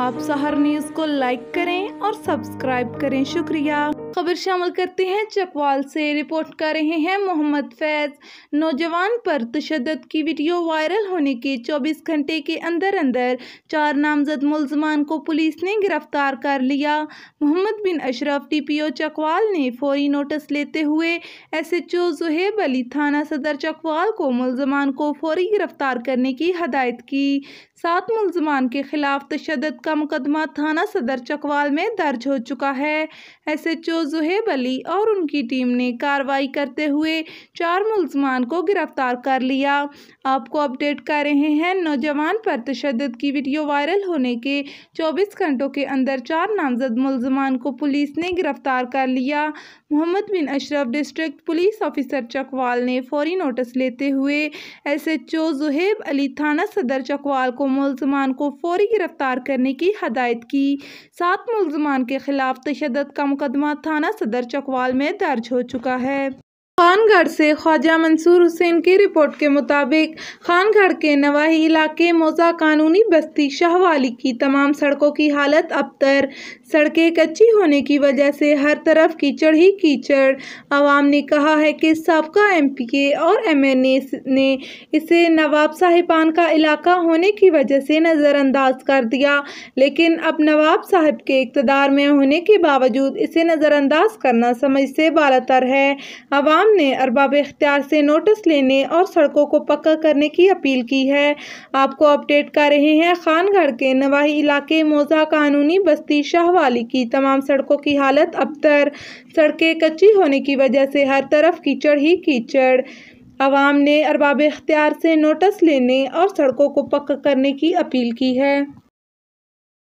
आप सहर न्यूज़ को लाइक करें और सब्सक्राइब करें। शुक्रिया। खबर शामिल करते हैं चकवाल से। रिपोर्ट कर रहे हैं मोहम्मद फैज़। नौजवान पर तशद्दुद की वीडियो वायरल होने के 24 घंटे के अंदर अंदर 4 नामजद मुल्ज़मान को पुलिस ने गिरफ्तार कर लिया। मोहम्मद बिन अशरफ DPO चकवाल ने फौरी नोटिस लेते हुए SHO ज़ुहैब अली थाना सदर चकवाल को मुल्ज़मान को फौरी गिरफ्तार करने की हदायत की। 7 मुल्ज़मान के खिलाफ तशद्दुद का मुकदमा थाना सदर चकवाल में दर्ज हो चुका है। SHO ज़ुहैब अली और उनकी टीम ने कार्रवाई करते हुए 4 मुल्ज़मान को गिरफ्तार कर लिया। आपको अपडेट कर रहे हैं, नौजवान पर तशद्दुद की वीडियो वायरल होने के 24 घंटों के अंदर 4 नामजद मुल्ज़मान को पुलिस ने गिरफ्तार कर लिया। Mohammad bin Ashraf district police officer Chakwal ने फौरी नोटिस लेते हुए SHO ज़ुहैब अली थाना सदर चकवाल को मुल्ज़मान को फौरी गिरफ्तार करने की हदायत की। 7 मुल्ज़मान के खिलाफ तशद्दुद का मुकदमा थाना सदर चकवाल में दर्ज हो चुका है। खानगढ़ से ख्वाजा मंसूर हुसैन की रिपोर्ट के मुताबिक खानगढ़ के नवाही इलाके मौजा कानूनी बस्ती शाहवाली की तमाम सड़कों की हालत अबतर। सड़कें कच्ची होने की वजह से हर तरफ कीचड़ ही कीचड़। आवाम ने कहा है कि साबका MPA और MNA ने इसे नवाब साहिबान का इलाका होने की वजह से नज़रअंदाज कर दिया, लेकिन अब नवाब साहिब के इक़्तिदार में होने के बावजूद इसे नज़रअंदाज करना समझ से बालातर है। आवाम ने अरबाब इख्तियार से नोटिस लेने और सड़कों को पक्का करने की अपील की है। आपको अपडेट कर रहे हैं, खानगढ़ के नवाही इलाके मौजा कानूनी बस्ती शाहवाली की तमाम सड़कों की हालत अबतर। सड़कें कच्ची होने की वजह से हर तरफ कीचड़ ही कीचड़। आवाम ने अरबाब इख्तियार से नोटिस लेने और सड़कों को पक्का करने की अपील की है।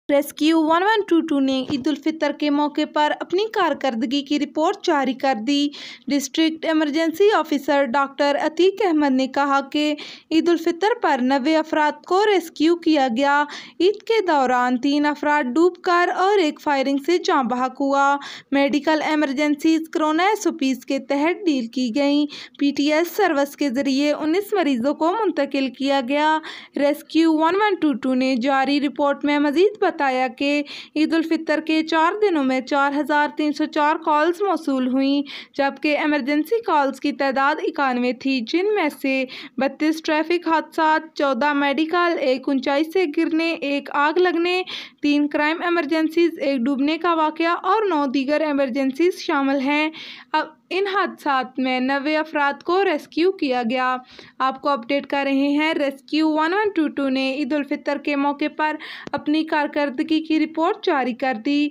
रेस्क्यू 1122 ने ईद उल फितर के मौके पर अपनी कारकर्दगी की रिपोर्ट जारी कर दी। District emergency officer doctor Atiq Ahmed ने कहा कि ईद उल फितर पर 90 अफराद को रेस्क्यू किया गया। ईद के दौरान 3 अफराद डूबकर और 1 फायरिंग से जाँ बहक हुआ। मेडिकल एमरजेंसीज कोरोना SOPs के तहत डील की गई। PTS सर्विस के जरिए 19 मरीजों को मुंतकिल किया गया। रेस्क्यू 1122 ने जारी रिपोर्ट में मजीद बताया कि ईद उल फितर के 4 दिनों में 4304 कॉल्स मौसूल हुई, जबकि इमरजेंसी कॉल्स की तादाद 91 थी, जिनमें से 32 ट्रैफिक हादसात, 14 मेडिकल, 1 ऊंचाई से गिरने, 1 आग लगने, 3 क्राइम एमरजेंसीज, 1 डूबने का वाकया और 9 दीगर एमरजेंसीज शामिल हैं। अब इन हादसात में 90 अफराद को रेस्क्यू किया गया। आपको अपडेट कर रहे हैं, रेस्क्यू 1122 ने ईद उल फितर के मौके पर अपनी कारकर्दगी की रिपोर्ट जारी कर दी।